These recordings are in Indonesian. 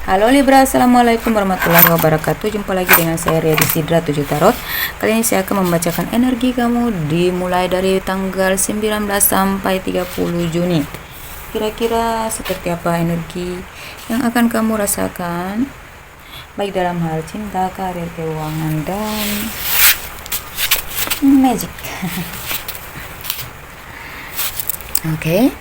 Halo Libra, Assalamualaikum warahmatullahi wabarakatuh. Jumpa lagi dengan saya Ria di Sidra 7 Tarot. Kali ini saya akan membacakan energi kamu dimulai dari tanggal 19 sampai 30 Juni. Kira-kira seperti apa energi yang akan kamu rasakan, baik dalam hal cinta, karir, keuangan, dan magic. Oke.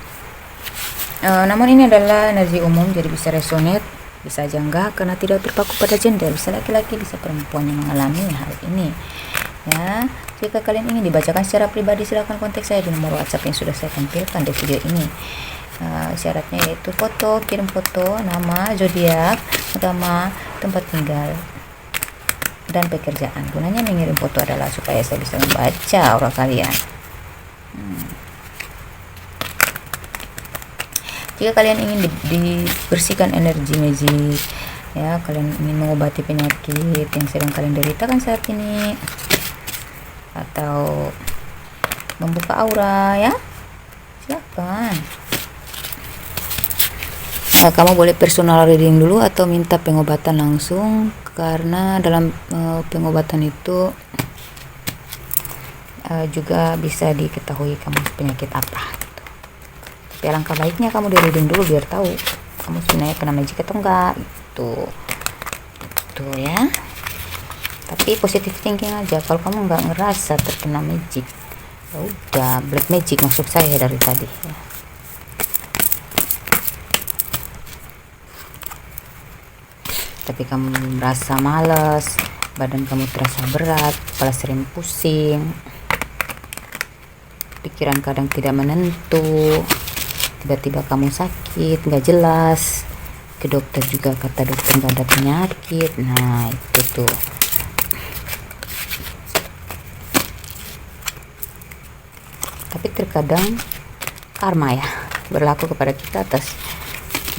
Namun ini adalah energi umum, jadi bisa resonate, bisa aja enggak, karena tidak terpaku pada gender. Bisa laki-laki, bisa perempuan yang mengalami hal ini. Ya, jika kalian ingin dibacakan secara pribadi, silakan kontak saya di nomor WhatsApp yang sudah saya tampilkan di video ini. Syaratnya yaitu foto, kirim foto, nama, zodiak, agama, tempat tinggal, dan pekerjaan. Gunanya mengirim foto adalah supaya saya bisa membaca aura kalian. Jika kalian ingin dibersihkan energi magic, ya, kalian ingin mengobati penyakit yang sedang kalian deritakan saat ini, atau membuka aura, ya, silakan. Kamu boleh personal reading dulu atau minta pengobatan langsung, karena dalam pengobatan itu juga bisa diketahui kamu penyakit apa. Tapi alangkah baiknya kamu di reading dulu biar tahu kamu sebenarnya kena magic atau enggak gitu. Tuh ya. Tapi positive thinking aja. Kalau kamu nggak ngerasa terkena magic, ya udah, black magic maksud saya dari tadi ya. Tapi kamu merasa malas, badan kamu terasa berat, kepala sering pusing, pikiran kadang tidak menentu, tiba-tiba kamu sakit, nggak jelas, ke dokter juga kata dokter nggak ada penyakit. Nah itu tuh, tapi terkadang karma ya berlaku kepada kita atas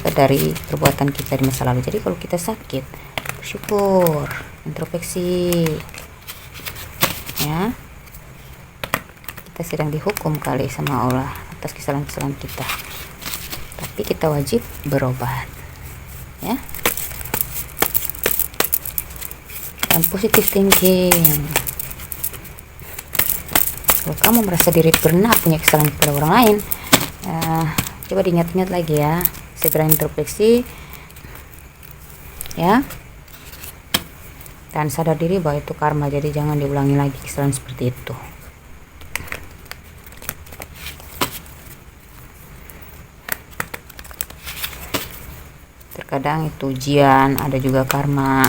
dari perbuatan kita di masa lalu. Jadi kalau kita sakit, bersyukur, introspeksi, ya, kita sedang dihukum kali sama Allah atas kesalahan-kesalahan kita, tapi kita wajib berobat, ya. Dan positive thinking, kalau kamu merasa diri pernah punya kesalahan kepada orang lain, coba diingat-ingat lagi ya, segera introspeksi, ya, dan sadar diri bahwa itu karma, jadi jangan diulangi lagi kesalahan seperti itu. Terkadang itu ujian, ada juga karma,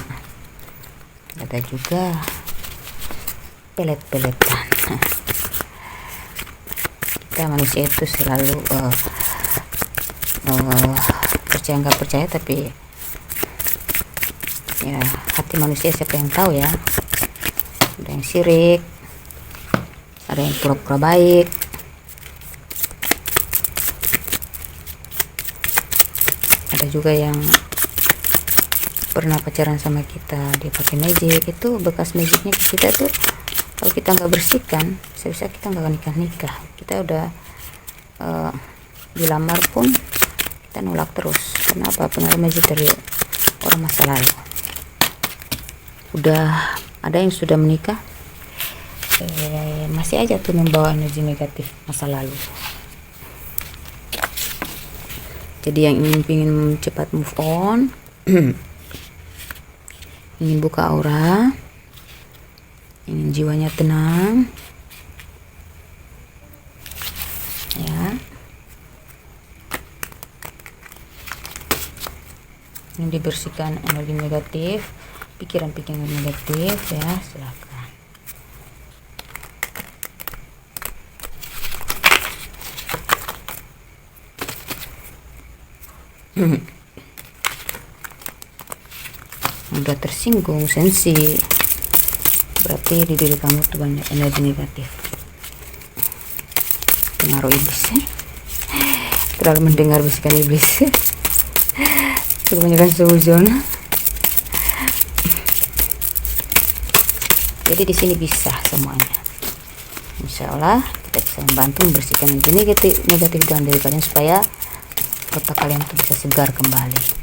ada juga pelet-peletan. Kita manusia itu selalu percaya nggak percaya, tapi ya hati manusia siapa yang tahu ya. Ada yang syirik, ada yang pura-pura baik, ada juga yang pernah pacaran sama kita, dia pakai magic, itu bekas magicnya kita tuh. Kalau kita nggak bersihkan, bisa kita nggak akan nikah. Kita udah dilamar pun kita nolak terus. Kenapa? Pengaruh magic dari orang masa lalu. Udah ada yang sudah menikah, masih aja tuh membawa energi negatif masa lalu. Jadi yang ingin cepat move on, ingin buka aura, ingin jiwanya tenang, ya, ingin dibersihkan energi negatif, pikiran-pikiran negatif, ya, silakan. Udah tersinggung, sensi, berarti di diri kamu tuh banyak energi negatif, pengaruh iblis ya? Terlalu mendengar bisikan iblis, kebanyakan suzon. Jadi di sini bisa semuanya, insya Allah kita bisa membantu membersihkan energi negatif dalam diri kalian supaya otak kalian tuh bisa segar kembali.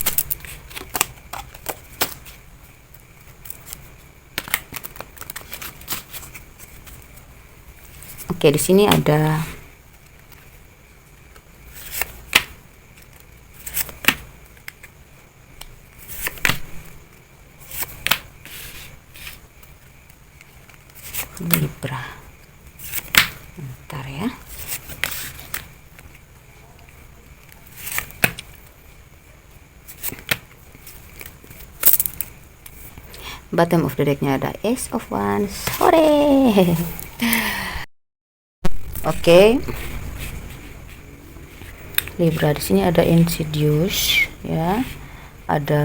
Oke, di sini ada Libra. Bentar ya. Bottom of the decknya ada Ace of Wands. Hore. Oke. Libra, di sini ada Insidious ya. Ada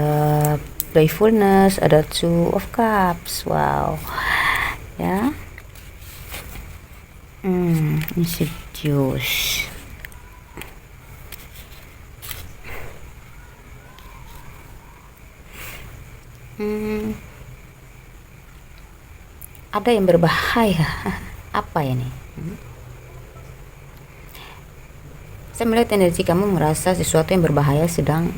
Playfulness, ada Two of Cups. Wow. Ya. Insidious. Ada yang berbahaya. Apa ini? Saya melihat energi kamu merasa sesuatu yang berbahaya sedang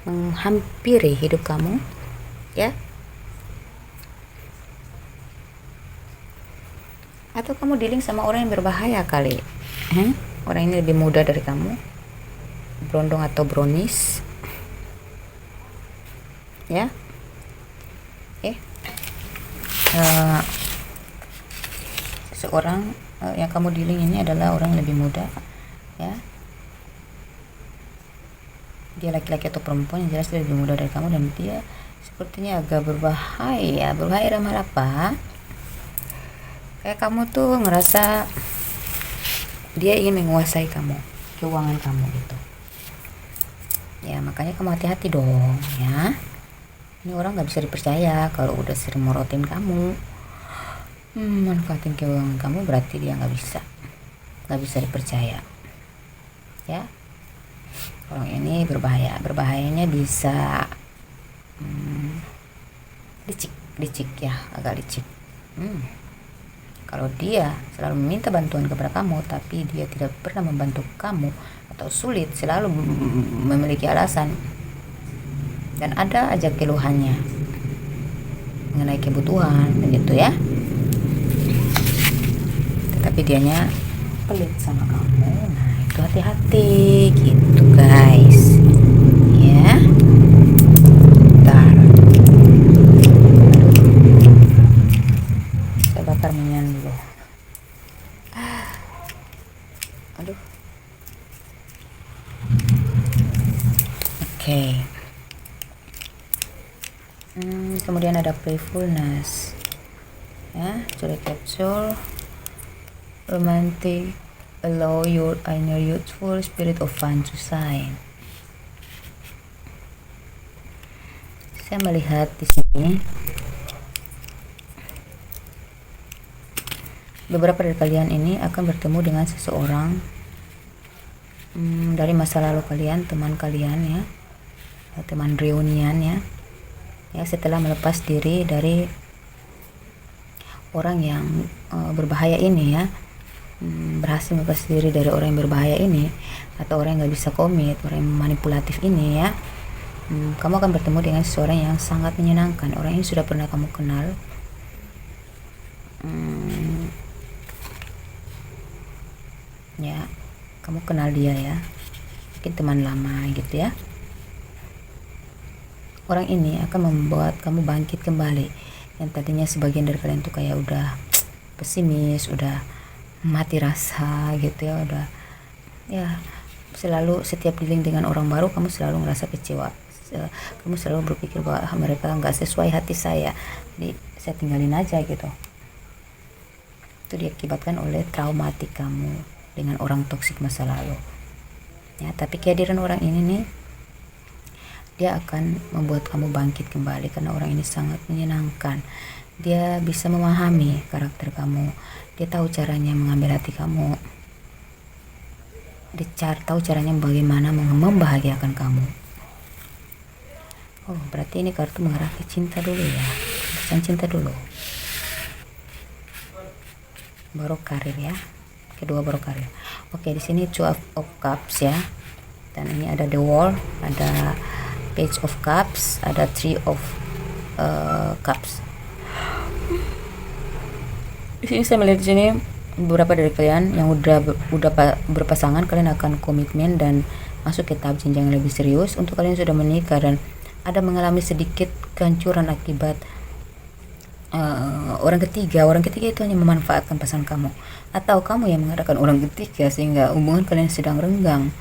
menghampiri hidup kamu, ya. Atau kamu dealing sama orang yang berbahaya kali. Orang ini lebih muda dari kamu, berondong atau brownies, ya. Seorang yang kamu dealing ini adalah orang yang lebih muda, ya. Dia laki-laki atau perempuan, yang jelas dia lebih muda dari kamu, dan dia sepertinya agak berbahaya. Berbahaya dalam hal apa? Kayak kamu tuh ngerasa dia ingin menguasai kamu, keuangan kamu gitu. Ya, makanya kamu hati-hati dong, ya. Ini orang nggak bisa dipercaya kalau udah sering morotin kamu, manfaatin keuangan kamu, berarti dia nggak bisa dipercaya, ya. Orang ini berbahaya. Berbahayanya bisa licik ya, agak licik. Kalau dia selalu meminta bantuan kepada kamu tapi dia tidak pernah membantu kamu, atau sulit, selalu memiliki alasan dan ada aja keluhannya mengenai kebutuhan begitu ya, tetapi dianya pelit sama kamu. Nah, itu hati-hati gitu guys, ya. Bentar, saya bakar minyak dulu. Aduh. Oke. Kemudian ada Playfulness, ya. Coba capsule romantic, allow your inner youthful spirit of fun to shine. Saya melihat di sini beberapa dari kalian ini akan bertemu dengan seseorang dari masa lalu kalian, teman kalian ya, teman reunian ya. Ya, setelah melepas diri dari orang yang berbahaya ini ya, berhasil melepas diri dari orang yang berbahaya ini, atau orang yang nggak bisa komit, orang yang manipulatif ini ya, kamu akan bertemu dengan seseorang yang sangat menyenangkan. Orang ini sudah pernah kamu kenal, ya, kamu kenal dia ya, mungkin teman lama gitu ya. Orang ini akan membuat kamu bangkit kembali. Yang tadinya sebagian dari kalian tuh kayak udah pesimis, udah mati rasa gitu ya, udah ya, selalu setiap dealing dengan orang baru kamu selalu ngerasa kecewa. Kamu selalu berpikir bahwa mereka nggak sesuai hati saya, jadi saya tinggalin aja gitu. Itu diakibatkan oleh traumatik kamu dengan orang toksik masa lalu ya. Tapi kehadiran orang ini nih, dia akan membuat kamu bangkit kembali karena orang ini sangat menyenangkan. Dia bisa memahami karakter kamu, dia tahu caranya mengambil hati kamu, dia tahu caranya bagaimana membahagiakan kamu. Oh, berarti ini kartu mengarah ke cinta dulu ya, pesan cinta dulu, baru karir ya, kedua baru karir. Oke, di sini Two of Cups ya, dan ini ada The World, ada Page of Cups, ada Three of Cups. Di sini saya melihat di sini beberapa dari kalian yang udah berpasangan, kalian akan komitmen dan masuk ke tahap jenjang yang lebih serius. Untuk kalian yang sudah menikah dan ada mengalami sedikit kehancuran akibat orang ketiga itu hanya memanfaatkan pasangan kamu, atau kamu yang mengadakan orang ketiga sehingga hubungan kalian sedang renggang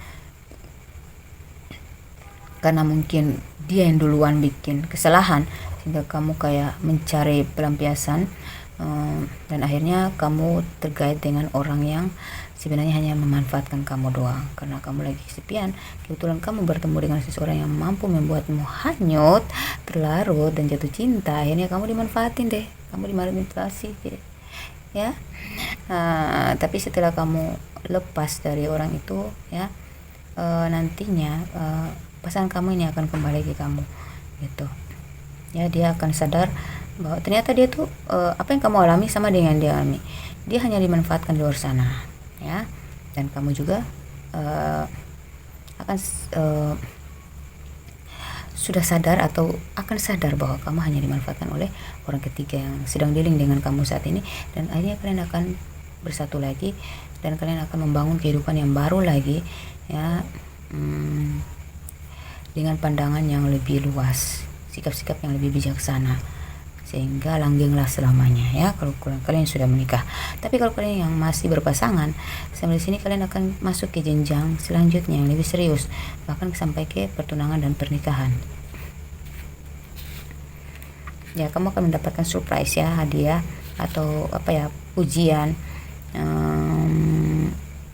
karena mungkin dia yang duluan bikin kesalahan sehingga kamu kayak mencari pelampiasan, dan akhirnya kamu terkait dengan orang yang sebenarnya hanya memanfaatkan kamu doang karena kamu lagi kesepian. Kebetulan kamu bertemu dengan seseorang yang mampu membuatmu hanyut, terlarut dan jatuh cinta. Akhirnya kamu dimanfaatin deh, kamu dimanipulasi deh, ya. Tapi setelah kamu lepas dari orang itu, ya, nantinya pasangan kamu ini akan kembali ke kamu, gitu. Ya, dia akan sadar bahwa ternyata dia tuh apa yang kamu alami sama dengan dia alami. Dia hanya dimanfaatkan di luar sana, ya. Dan kamu juga akan sudah sadar atau akan sadar bahwa kamu hanya dimanfaatkan oleh orang ketiga yang sedang dealing dengan kamu saat ini, dan akhirnya kalian akan bersatu lagi dan kalian akan membangun kehidupan yang baru lagi, ya, dengan pandangan yang lebih luas, sikap-sikap yang lebih bijaksana, sehingga langgenglah selamanya, ya, kalau kalian sudah menikah. Tapi kalau kalian yang masih berpasangan, sampai sini kalian akan masuk ke jenjang selanjutnya yang lebih serius, bahkan sampai ke pertunangan dan pernikahan. Ya, kamu akan mendapatkan surprise, ya, hadiah atau apa ya, pujian,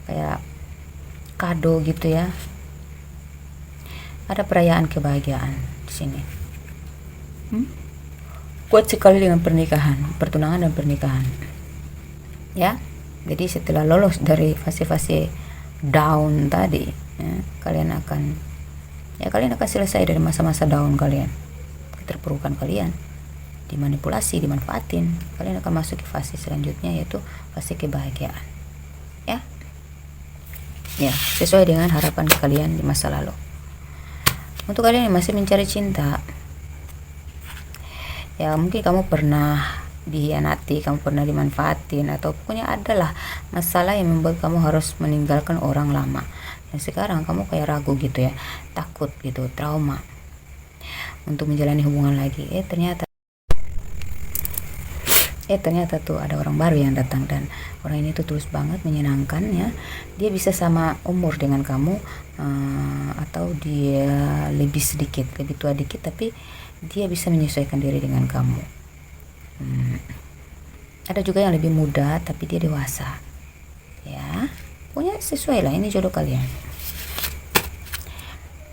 kayak kado gitu, ya. Ada perayaan kebahagiaan di sini. Kuat sekali dengan pernikahan, pertunangan dan pernikahan, ya. Jadi setelah lolos dari fase-fase down tadi, ya, kalian akan selesai dari masa-masa down kalian, keterpurukan kalian, dimanipulasi, dimanfaatin. Kalian akan masuk ke fase selanjutnya, yaitu fase kebahagiaan, ya. Ya, sesuai dengan harapan kalian di masa lalu. Untuk kalian yang masih mencari cinta, ya, mungkin kamu pernah dihianati, kamu pernah dimanfaatin, atau pokoknya adalah masalah yang membuat kamu harus meninggalkan orang lama, dan sekarang kamu kayak ragu gitu, ya, takut gitu, trauma untuk menjalani hubungan lagi. Ternyata tuh ada orang baru yang datang, dan orang ini tuh tulus banget, menyenangkan, ya. Dia bisa sama umur dengan kamu, atau dia lebih tua dikit, tapi dia bisa menyesuaikan diri dengan kamu. Ada juga yang lebih muda tapi dia dewasa, ya. Pokoknya sesuai lah, ini jodoh kalian,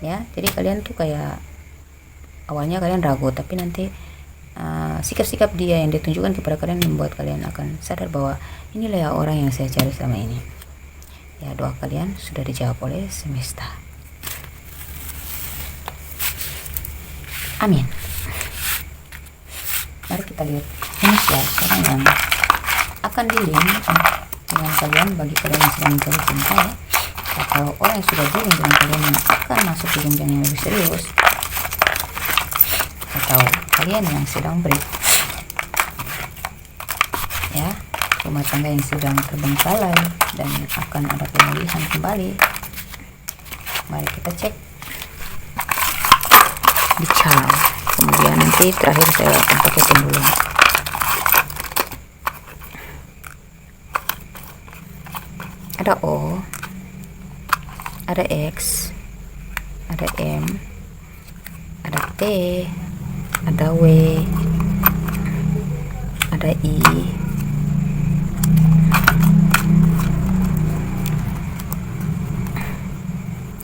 ya. Jadi kalian tuh kayak awalnya kalian ragu, tapi nanti sikap-sikap dia yang ditunjukkan kepada kalian membuat kalian akan sadar bahwa inilah ya orang yang saya cari selama ini. Ya, doa kalian sudah dijawab oleh semesta. Amin. Mari kita lihat ini sekarang yang akan dealing dengan kalian, bagi kalian yang sedang mencari cinta, ya, atau orang yang sudah dealing dengan kalian yang akan masuk ke jenjang yang lebih serius, atau kalian yang sedang break, ya, rumah tangga yang sedang terbengkalai dan akan ada pemulihan kembali. Mari kita cek di channel, kemudian nanti terakhir saya akan pakai dulu. Ada O, ada X, ada M, ada T, ada W, ada I,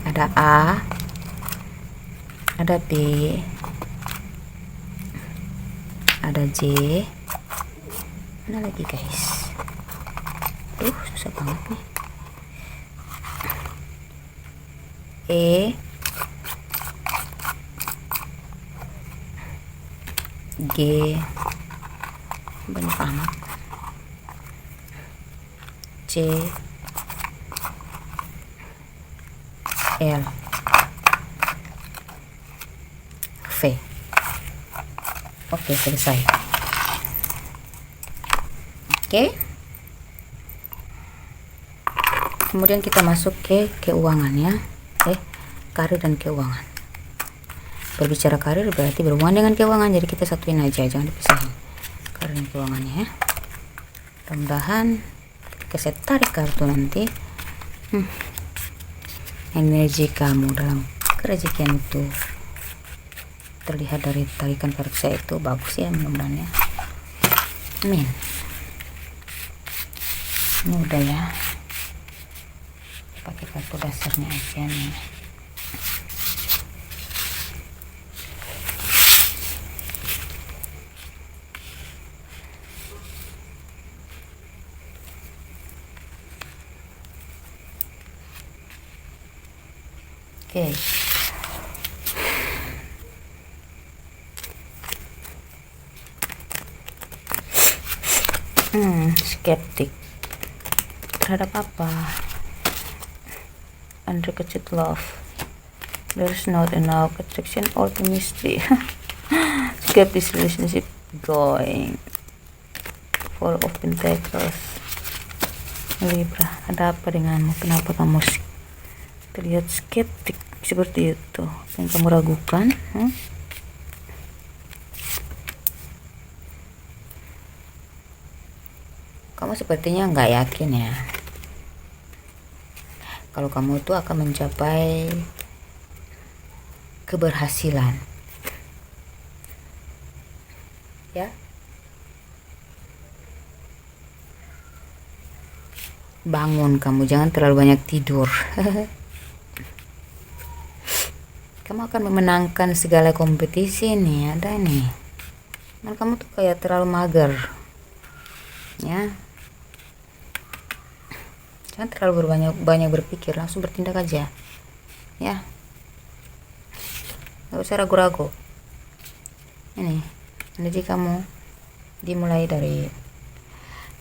ada A, ada B, ada J, mana lagi guys? Susah banget nih. E, G, banyak amat. C, L, V. Oke, selesai. Oke. Kemudian kita masuk ke keuangan ya. Karir dan keuangan. Berbicara karir berarti berhubungan dengan keuangan, jadi kita satuin aja, jangan dipisahin. Karir dan keuangannya ya. Mudah-mudahan ketika saya tarik kartu nanti energi kamu dalam kerezekian itu terlihat dari tarikan kartu saya itu bagus ya, mudah-mudahan ya. Amin. Ini udah ya, pakai kartu dasarnya aja nih. Oke. Skeptik terhadap apa? Unrequited love. There's not enough attraction or chemistry. Skeptic relationship going. Four of Pentacles. Libra, ada apa denganmu? Kenapa kamu terlihat skeptik seperti itu? Yang kamu ragukan? Kamu sepertinya nggak yakin ya kalau kamu itu akan mencapai keberhasilan ya. Bangun kamu, jangan terlalu banyak tidur. Kamu akan memenangkan segala kompetisi nih, ada nih. Dan kamu tuh kayak terlalu mager ya. Jangan terlalu banyak berpikir, langsung bertindak aja ya, gak usah ragu-ragu. Ini energi kamu dimulai dari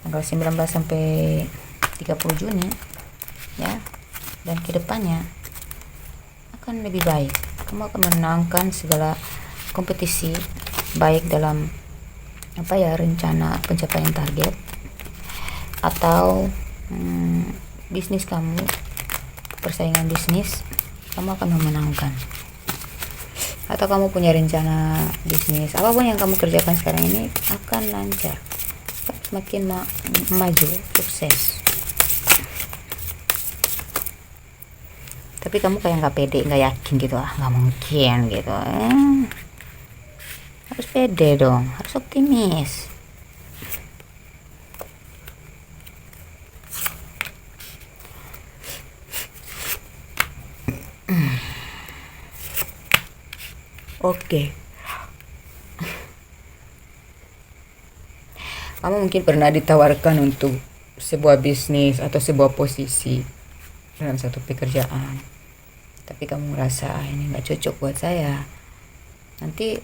tanggal 19 sampai 30 Juni ya, dan kedepannya akan lebih baik. Kamu akan menangkan segala kompetisi, baik dalam rencana pencapaian target atau bisnis kamu, persaingan bisnis kamu akan memenangkan, atau kamu punya rencana bisnis, apapun yang kamu kerjakan sekarang ini akan lancar, semakin maju, sukses. Tapi kamu kayak nggak pede, nggak yakin gitu, nggak mungkin gitu. Harus pede dong, harus optimis. Oke. Kamu mungkin pernah ditawarkan untuk sebuah bisnis atau sebuah posisi dalam satu pekerjaan, tapi kamu merasa ini nggak cocok buat saya. Nanti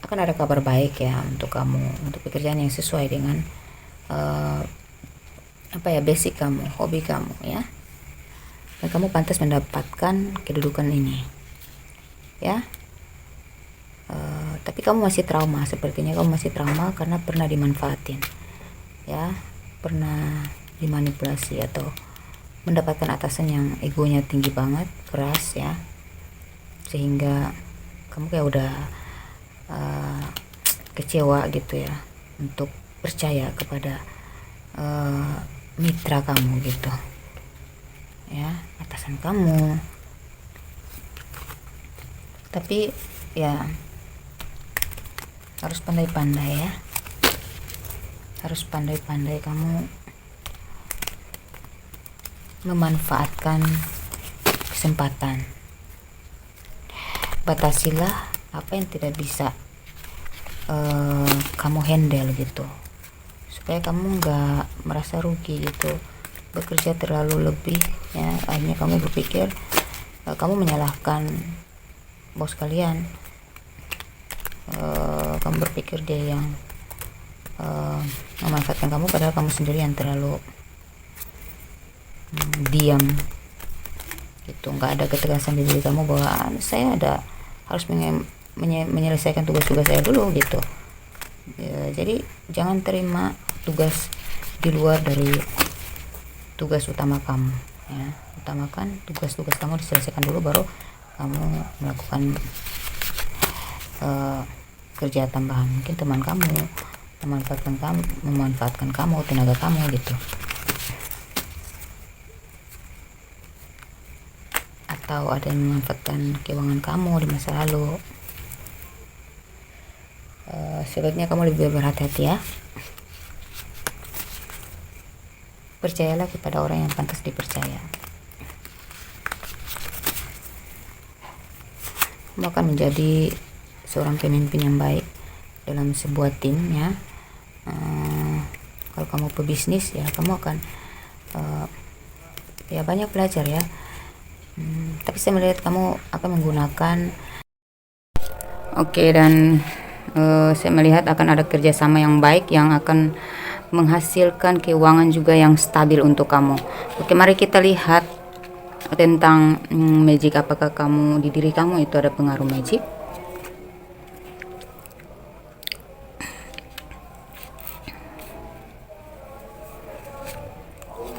akan ada kabar baik ya untuk kamu, untuk pekerjaan yang sesuai dengan basic kamu, hobi kamu ya. Dan kamu pantas mendapatkan kedudukan ini ya. Tapi kamu masih trauma, sepertinya kamu masih trauma karena pernah dimanfaatin ya, pernah dimanipulasi atau mendapatkan atasan yang egonya tinggi banget, keras ya, sehingga kamu kayak udah kecewa gitu ya untuk percaya kepada mitra kamu gitu ya, atasan kamu. Tapi ya harus pandai-pandai ya, harus pandai-pandai kamu memanfaatkan kesempatan. Batasilah apa yang tidak bisa kamu handle gitu, supaya kamu nggak merasa rugi gitu, bekerja terlalu lebih ya. Akhirnya kamu berpikir kamu menyalahkan bos kalian, kamu berpikir dia yang memanfaatkan kamu, padahal kamu sendiri yang terlalu diam gitu, nggak ada ketegasan di diri kamu bahwa saya harus menyelesaikan tugas-tugas saya dulu gitu. ya, jadi jangan terima tugas di luar dari tugas utama kamu ya. Utamakan tugas-tugas kamu diselesaikan dulu, baru kamu melakukan kerja tambahan. Mungkin teman kamu memanfaatkan kamu, tenaga kamu gitu, atau ada yang memanfaatkan keuangan kamu di masa lalu. Sebaiknya kamu lebih berhati-hati ya. Percayalah kepada orang yang pantas dipercaya. Kamu akan menjadi seorang pemimpin yang baik dalam sebuah tim ya. Kalau kamu pebisnis ya, kamu akan ya banyak belajar ya. Tapi saya melihat kamu akan menggunakan dan saya melihat akan ada kerjasama yang baik yang akan menghasilkan keuangan juga yang stabil untuk kamu. Oke, mari kita lihat tentang magic. Apakah kamu di diri kamu itu ada pengaruh magic?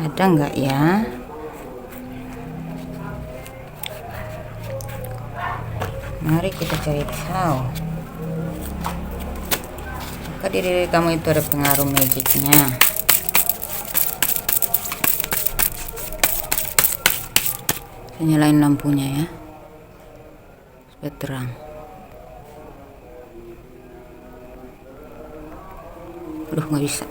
Ada nggak ya? Mari kita cari tahu. Apakah di diri kamu itu ada pengaruh magicnya? Saya nyalain lampunya ya, supaya terang. Aduh, nggak bisa.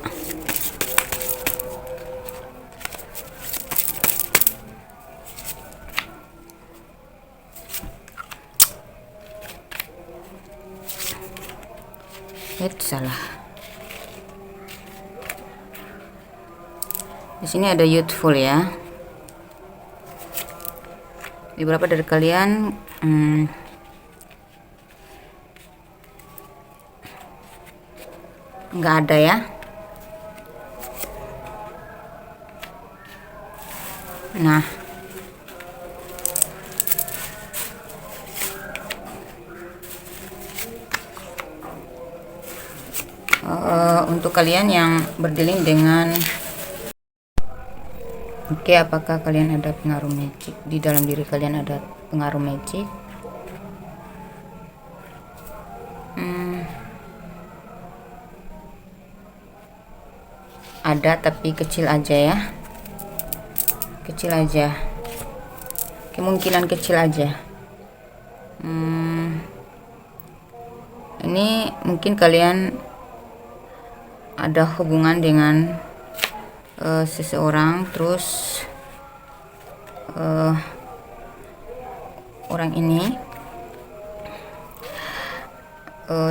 Salah. Di sini ada youthful ya. Beberapa dari kalian nggak ada ya. Nah, untuk kalian yang berdealing dengan apakah kalian ada pengaruh magic? Di dalam diri kalian ada pengaruh magic? Ada, tapi kecil aja ya. Kecil aja. Kemungkinan kecil aja. Ini mungkin kalian ada hubungan dengan seseorang, terus orang ini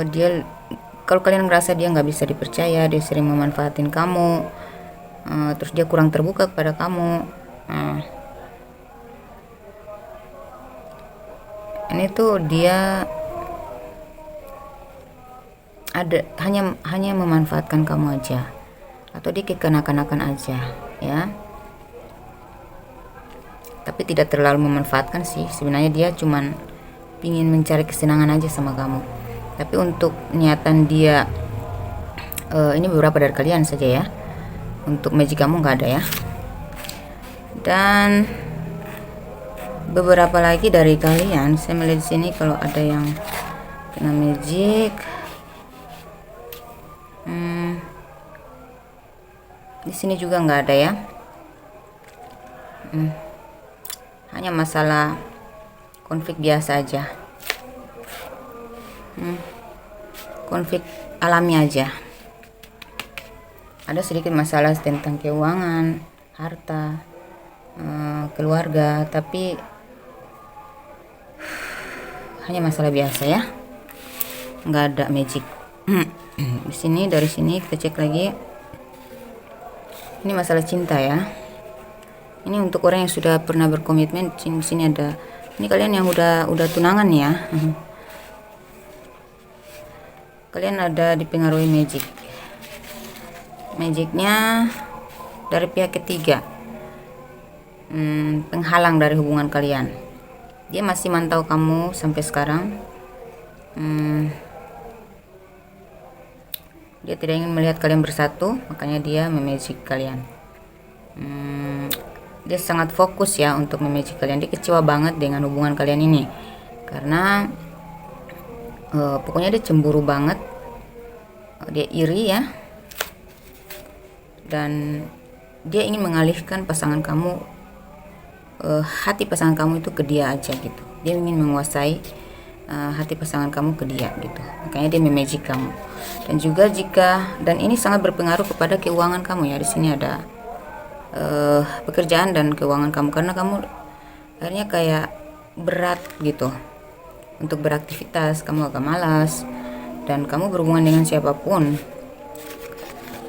dia, kalau kalian ngerasa dia nggak bisa dipercaya, dia sering memanfaatin kamu, terus dia kurang terbuka kepada kamu. Ini tuh dia ada hanya memanfaatkan kamu aja, atau dia kekanak-kanakan aja ya, tapi tidak terlalu memanfaatkan sih. Sebenarnya dia cuman pingin mencari kesenangan aja sama kamu. Tapi untuk niatan dia, ini beberapa dari kalian saja ya. Untuk magic kamu nggak ada ya. Dan beberapa lagi dari kalian, saya melihat di sini kalau ada yang kena magic. Di sini juga nggak ada ya. Hanya masalah konflik biasa aja. Konflik alami aja. Ada sedikit masalah tentang keuangan, harta, keluarga, tapi hanya masalah biasa ya. Nggak ada magic. Di sini, dari sini kita cek lagi. Ini masalah cinta ya. Ini untuk orang yang sudah pernah berkomitmen. Di sini ada. Ini kalian yang udah tunangan ya. Kalian ada dipengaruhi magic. Magicnya dari pihak ketiga. Penghalang dari hubungan kalian. Dia masih mantau kamu sampai sekarang. Dia tidak ingin melihat kalian bersatu, makanya dia memagic kalian. Dia sangat fokus ya untuk memagic kalian. Dia kecewa banget dengan hubungan kalian ini, karena pokoknya dia cemburu banget, dia iri ya, dan dia ingin mengalihkan pasangan kamu, hati pasangan kamu itu ke dia aja gitu. Dia ingin menguasai hati pasangan kamu ke dia gitu, makanya dia memagic kamu. Dan juga dan ini sangat berpengaruh kepada keuangan kamu ya. Di sini ada pekerjaan dan keuangan kamu, karena kamu akhirnya kayak berat gitu untuk beraktivitas, kamu agak malas, dan kamu berhubungan dengan siapapun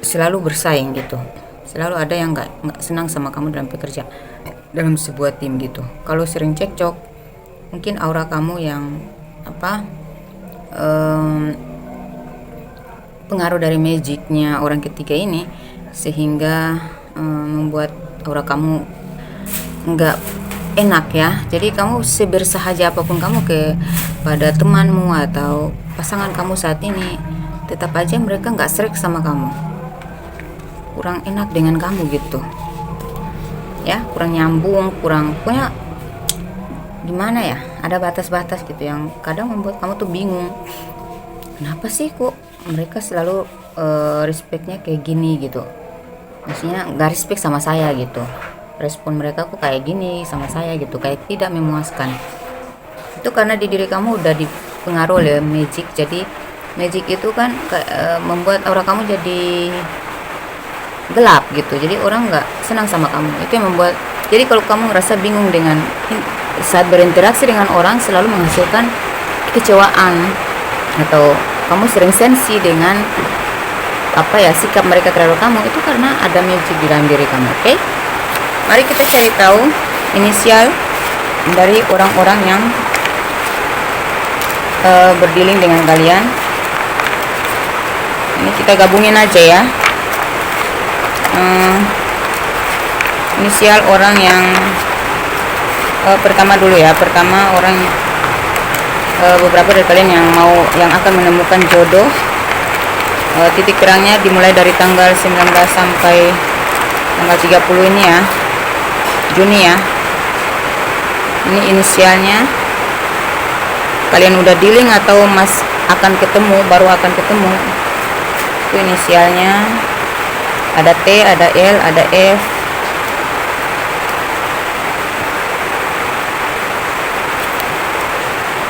selalu bersaing gitu, selalu ada yang nggak senang sama kamu dalam bekerja dalam sebuah tim gitu. Kalau sering cekcok, mungkin aura kamu yang pengaruh dari magicnya orang ketiga ini, sehingga membuat aura kamu nggak enak ya. Jadi kamu sebersahaja apapun kamu kepada temanmu atau pasangan kamu saat ini, tetap aja mereka nggak serak sama kamu, kurang enak dengan kamu gitu ya, kurang nyambung, pokoknya gimana ya, ada batas-batas gitu yang kadang membuat kamu tuh bingung, kenapa sih kok mereka selalu respectnya kayak gini gitu, maksudnya nggak respect sama saya gitu, respon mereka kok kayak gini sama saya gitu, kayak tidak memuaskan. Itu karena di diri kamu udah dipengaruhi oleh magic. Jadi magic itu kan membuat aura kamu jadi gelap gitu, jadi orang nggak senang sama kamu. Itu yang membuat, jadi kalau kamu ngerasa bingung dengan saat berinteraksi dengan orang, selalu menghasilkan kekecewaan, atau kamu sering sensi dengan sikap mereka terhadap kamu, itu karena ada magic di dalam diri kamu. Oke? Mari kita cari tahu inisial dari orang-orang yang berdealing dengan kalian. Ini kita gabungin aja ya. Inisial orang yang pertama dulu ya. Pertama orang beberapa dari kalian yang akan menemukan jodoh. Titik terangnya dimulai dari tanggal 19 sampai tanggal 30 ini ya, Juni ya. Ini inisialnya. Kalian udah dealing atau akan ketemu, baru akan ketemu. Itu inisialnya. Ada T, ada L, ada F.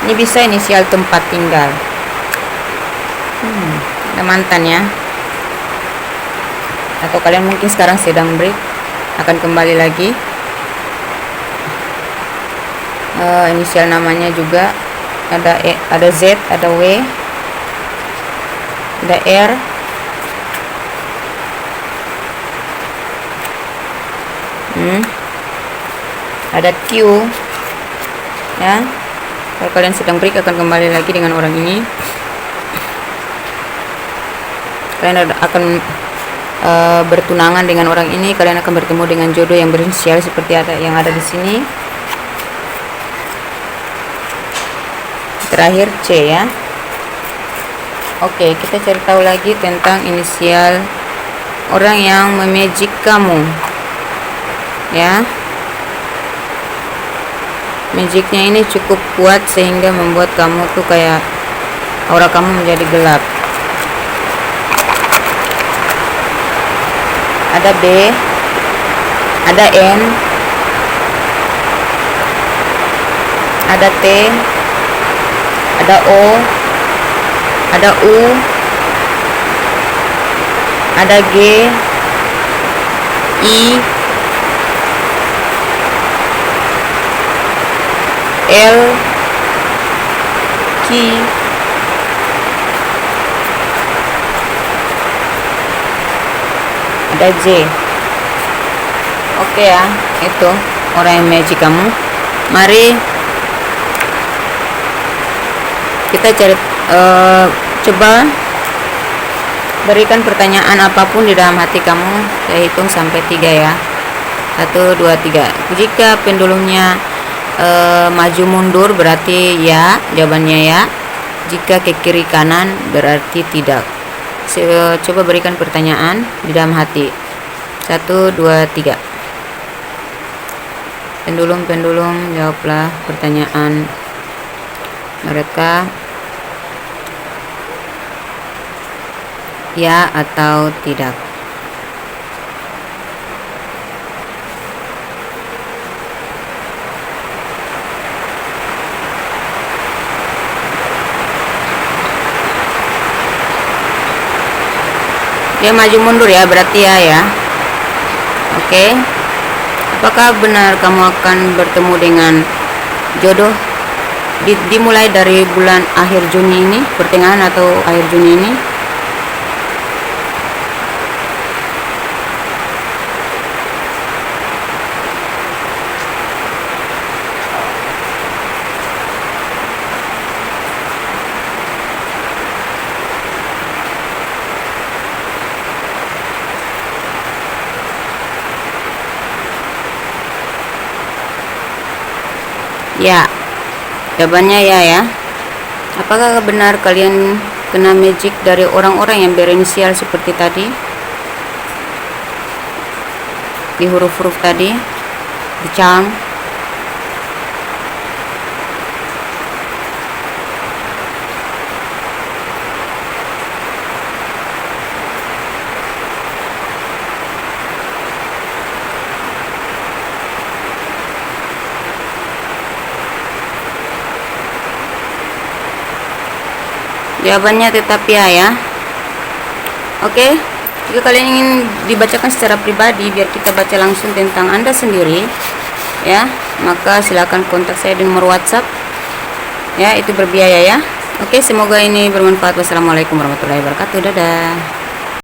Ini bisa inisial tempat tinggal. Ada mantan ya. Atau kalian mungkin sekarang sedang break, akan kembali lagi. Inisial namanya juga ada Z, ada W, ada R, ada Q ya. Kalau kalian sedang break, akan kembali lagi dengan orang ini. Kalian akan bertunangan dengan orang ini. Kalian akan bertemu dengan jodoh yang berinisial seperti yang ada di sini. Terakhir C ya. Oke, kita cari tahu lagi tentang inisial orang yang memagic kamu ya. Magicnya ini cukup kuat sehingga membuat kamu tuh kayak aura kamu menjadi gelap. Ada B, ada N, ada T, ada O, ada U, ada G, I, L, Q, ada J. Oke ya, itu orang yang magic kamu. Mari kita cari, coba berikan pertanyaan apapun di dalam hati kamu. Saya hitung sampai 3 ya. 1, 2, 3. Jika pendulumnya maju mundur berarti ya, jawabannya ya. Jika ke kiri kanan berarti tidak. Coba berikan pertanyaan di dalam hati. 1, 2, 3. Pendulum jawablah pertanyaan mereka, ya atau tidak. Ya, maju mundur ya, berarti ya. Oke. Apakah benar kamu akan bertemu dengan jodoh dimulai dari bulan akhir Juni ini, pertengahan atau akhir Juni ini? Ya, jawabannya ya. Apakah benar kalian kena magic dari orang-orang yang berinisial seperti tadi? Di huruf-huruf tadi, di charm. Jawabannya tetap ya. Oke, jika kalian ingin dibacakan secara pribadi biar kita baca langsung tentang Anda sendiri ya, maka silakan kontak saya di nomor WhatsApp ya, itu berbiaya ya. Oke, semoga ini bermanfaat. Wassalamualaikum warahmatullahi wabarakatuh. Dadah.